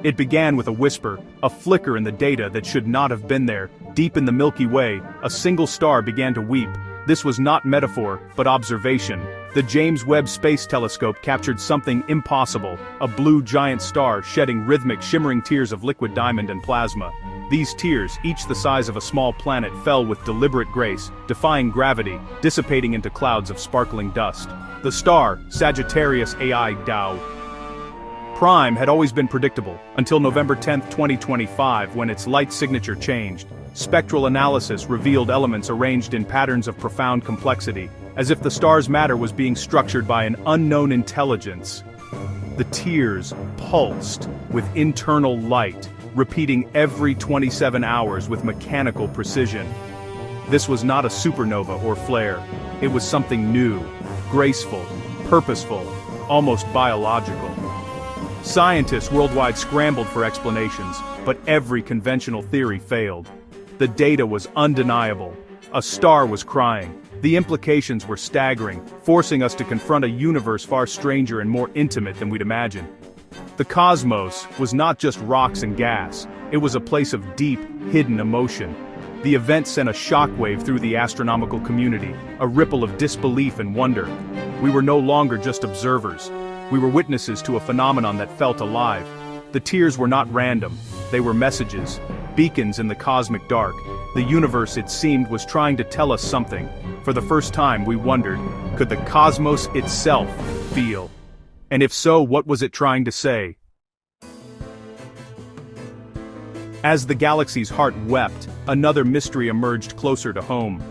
It began with a whisper, a flicker in the data that should not have been there. Deep in the Milky Way, a single star began to weep. This was not metaphor, but observation. The James Webb Space Telescope captured something impossible, a blue giant star shedding rhythmic shimmering tears of liquid diamond and plasma. These tears, each the size of a small planet, fell with deliberate grace, defying gravity, dissipating into clouds of sparkling dust. The star, Sagittarius AI Dao Prime, had always been predictable, until November 10, 2025, when its light signature changed. Spectral analysis revealed elements arranged in patterns of profound complexity, as if the star's matter was being structured by an unknown intelligence. The tears pulsed with internal light, repeating every 27 hours with mechanical precision. This was not a supernova or flare. It was something new, graceful, purposeful, almost biological. Scientists worldwide scrambled for explanations, but every conventional theory failed. The data was undeniable. A star was crying. The implications were staggering, forcing us to confront a universe far stranger and more intimate than we'd imagined. The cosmos was not just rocks and gas. It was a place of deep, hidden emotion. The event sent a shockwave through the astronomical community, a ripple of disbelief and wonder. We were no longer just observers. We were witnesses to a phenomenon that felt alive. The tears were not random. They were messages, beacons in the cosmic dark. The universe, it seemed, was trying to tell us something. For the first time, we wondered, could the cosmos itself feel? And if so, what was it trying to say? As the galaxy's heart wept, another mystery emerged closer to home.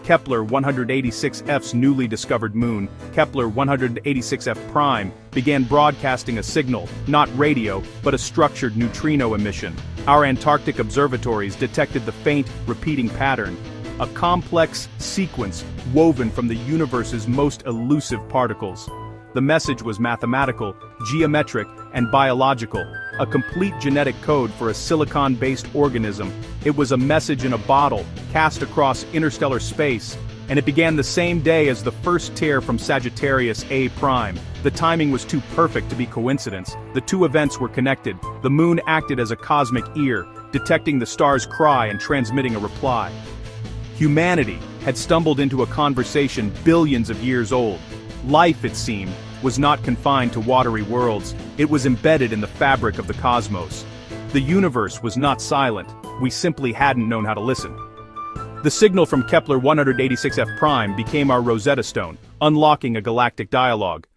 Kepler 186f's newly discovered moon, Kepler 186f prime, began broadcasting a signal, not radio, but a structured neutrino emission. Our Antarctic observatories detected the faint, repeating pattern, a complex sequence woven from the universe's most elusive particles. The message was mathematical, geometric, and biological, a complete genetic code for a silicon-based organism. It was a message in a bottle, cast across interstellar space, and it began the same day as the first tear from Sagittarius A prime. The timing was too perfect to be coincidence. The two events were connected. The moon acted as a cosmic ear, detecting the star's cry and transmitting a reply. Humanity had stumbled into a conversation billions of years old. Life, it seemed, was not confined to watery worlds. It was embedded in the fabric of the cosmos. The universe was not silent. We simply hadn't known how to listen. The signal from Kepler 186f prime became our Rosetta Stone, unlocking a galactic dialogue.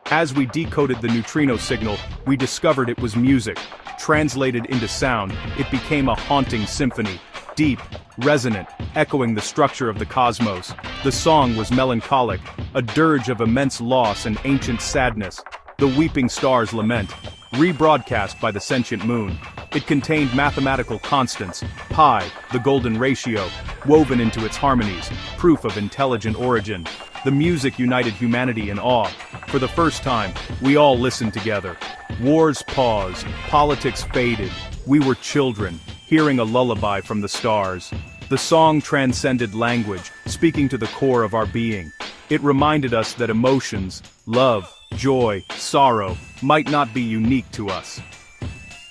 As we decoded the neutrino signal, we discovered it was music. Translated into sound, it became a haunting symphony. Deep, resonant, echoing the structure of the cosmos. The song was melancholic, a dirge of immense loss and ancient sadness. The weeping star's lament, rebroadcast by the sentient moon. It contained mathematical constants, pi, the golden ratio, woven into its harmonies, proof of intelligent origin. The music united humanity in awe. For the first time, we all listened together. Wars paused, politics faded. We were children, hearing a lullaby from the stars. The song transcended language, speaking to the core of our being. It reminded us that emotions, love, joy, sorrow, might not be unique to us.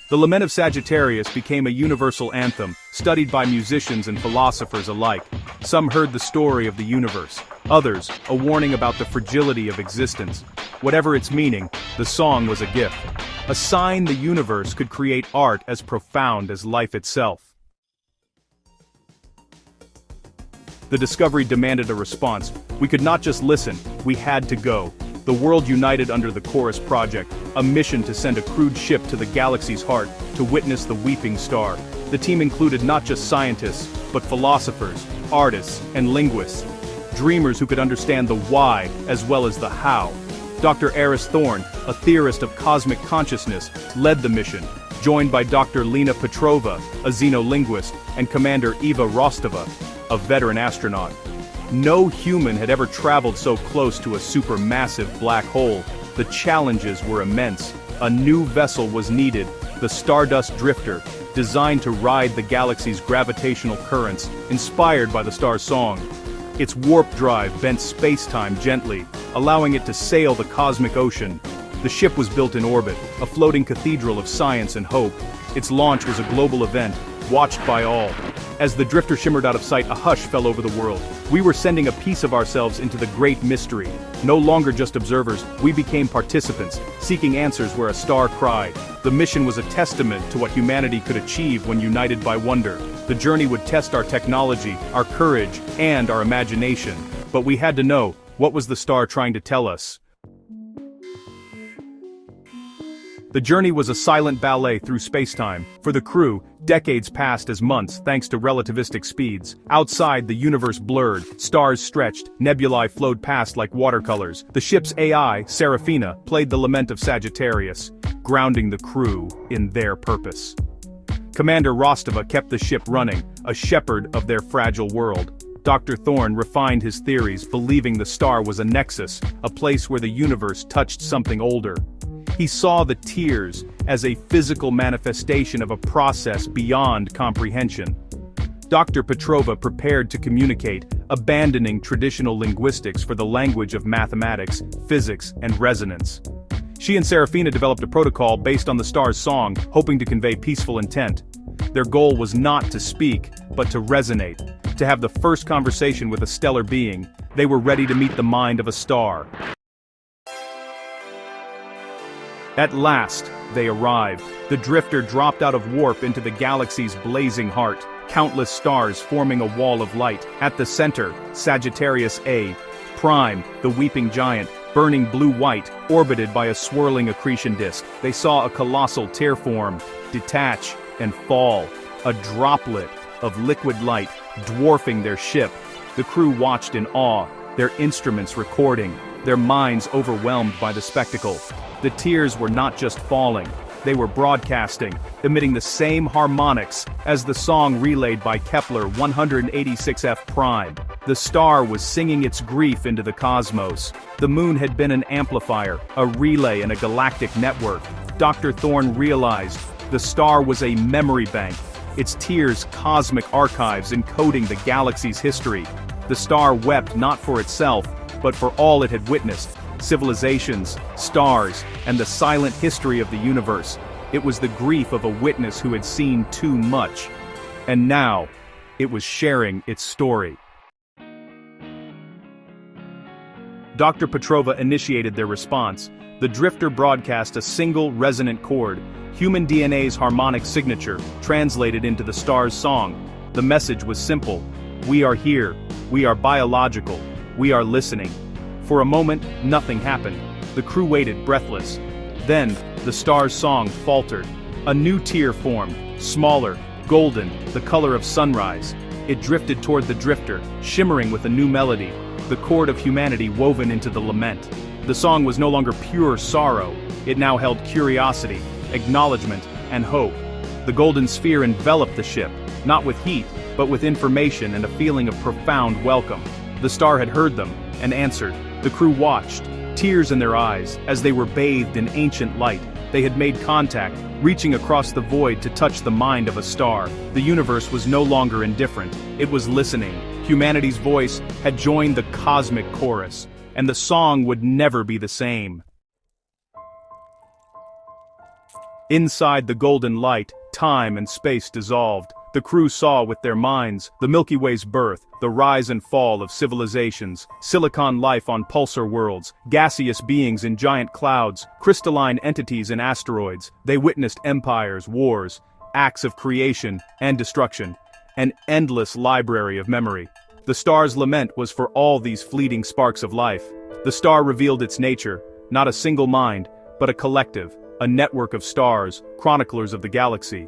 The Lament of Sagittarius became a universal anthem, studied by musicians and philosophers alike. Some heard the story of the universe, others, a warning about the fragility of existence. Whatever its meaning, the song was a gift. A sign the universe could create art as profound as life itself. The discovery demanded a response. We could not just listen, we had to go. The world united under the Chorus Project, a mission to send a crewed ship to the galaxy's heart to witness the weeping star. The team included not just scientists, but philosophers, artists, and linguists. Dreamers who could understand the why as well as the how. Dr. Eris Thorne, a theorist of cosmic consciousness, led the mission, joined by Dr. Lena Petrova, a xenolinguist, and Commander Eva Rostova, a veteran astronaut. No human had ever traveled so close to a supermassive black hole. The challenges were immense. A new vessel was needed, the Stardust Drifter, designed to ride the galaxy's gravitational currents, inspired by the star's song. Its warp drive bent space-time gently, allowing it to sail the cosmic ocean. The ship was built in orbit, a floating cathedral of science and hope. Its launch was a global event, watched by all. As the drifter shimmered out of sight, a hush fell over the world. We were sending a piece of ourselves into the great mystery. No longer just observers, we became participants, seeking answers where a star cried. The mission was a testament to what humanity could achieve when united by wonder. The journey would test our technology, our courage, and our imagination. But we had to know, what was the star trying to tell us? The journey was a silent ballet through spacetime. For the crew, decades passed as months thanks to relativistic speeds. Outside, the universe blurred, stars stretched, nebulae flowed past like watercolors. The ship's AI, Serafina, played the lament of Sagittarius, grounding the crew in their purpose. Commander Rostova kept the ship running, a shepherd of their fragile world. Dr. Thorne refined his theories, believing the star was a nexus, a place where the universe touched something older. He saw the tears as a physical manifestation of a process beyond comprehension. Dr. Petrova prepared to communicate, abandoning traditional linguistics for the language of mathematics, physics, and resonance. She and Serafina developed a protocol based on the star's song, hoping to convey peaceful intent. Their goal was not to speak, but to resonate, to have the first conversation with a stellar being. They were ready to meet the mind of a star. At last, they arrived. The drifter dropped out of warp into the galaxy's blazing heart, countless stars forming a wall of light. At the center, Sagittarius A, Prime, the weeping giant, burning blue-white, orbited by a swirling accretion disk. They saw a colossal tear form, detach, and fall, a droplet of liquid light, dwarfing their ship. The crew watched in awe, their instruments recording, their minds overwhelmed by the spectacle. The tears were not just falling, they were broadcasting, emitting the same harmonics as the song relayed by Kepler 186f Prime. The star was singing its grief into the cosmos. The moon had been an amplifier, a relay in a galactic network. Dr. Thorne realized the star was a memory bank, its tears cosmic archives encoding the galaxy's history. The star wept not for itself, but for all it had witnessed. Civilizations, stars, and the silent history of the universe. It was the grief of a witness who had seen too much. And now, it was sharing its story. Dr. Petrova initiated their response. The drifter broadcast a single resonant chord, human DNA's harmonic signature, translated into the star's song. The message was simple. We are here. We are biological. We are listening. For a moment, nothing happened. The crew waited, breathless. Then, the star's song faltered. A new tear formed, smaller, golden, the color of sunrise. It drifted toward the drifter, shimmering with a new melody, the chord of humanity woven into the lament. The song was no longer pure sorrow. It now held curiosity, acknowledgement, and hope. The golden sphere enveloped the ship, not with heat, but with information and a feeling of profound welcome. The star had heard them, and answered. The crew watched, tears in their eyes, as they were bathed in ancient light. They had made contact, reaching across the void to touch the mind of a star. The universe was no longer indifferent, it was listening. Humanity's voice had joined the cosmic chorus, and the song would never be the same. Inside the golden light, time and space dissolved. The crew saw with their minds the Milky Way's birth, the rise and fall of civilizations, silicon life on pulsar worlds, gaseous beings in giant clouds, crystalline entities in asteroids. They witnessed empires, wars, acts of creation and destruction, an endless library of memory. The star's lament was for all these fleeting sparks of life. The star revealed its nature, not a single mind, but a collective, a network of stars, chroniclers of the galaxy.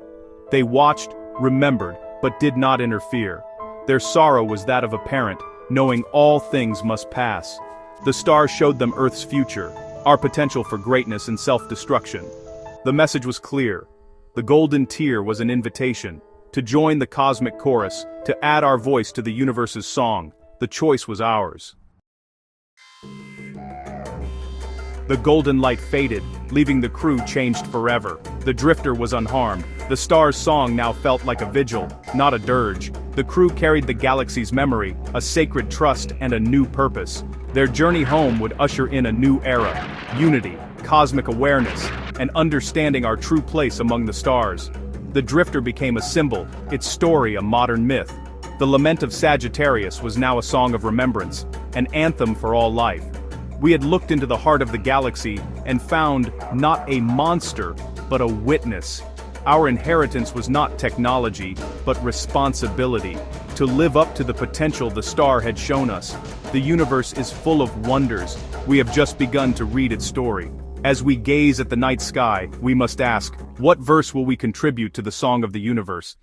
They watched, remembered, but did not interfere. Their sorrow was that of a parent, knowing all things must pass. The star showed them Earth's future, our potential for greatness and self-destruction. The message was clear. The golden tear was an invitation to join the cosmic chorus, to add our voice to the universe's song. The choice was ours. The golden light faded, leaving the crew changed forever. The drifter was unharmed. The star's song now felt like a vigil, not a dirge. The crew carried the galaxy's memory, a sacred trust and a new purpose. Their journey home would usher in a new era. Unity, cosmic awareness, and understanding our true place among the stars. The drifter became a symbol, its story a modern myth. The lament of Sagittarius was now a song of remembrance, an anthem for all life. We had looked into the heart of the galaxy and found not a monster, but a witness. Our inheritance was not technology, but responsibility, to live up to the potential the star had shown us. The universe is full of wonders. We have just begun to read its story. As we gaze at the night sky, we must ask, what verse will we contribute to the song of the universe?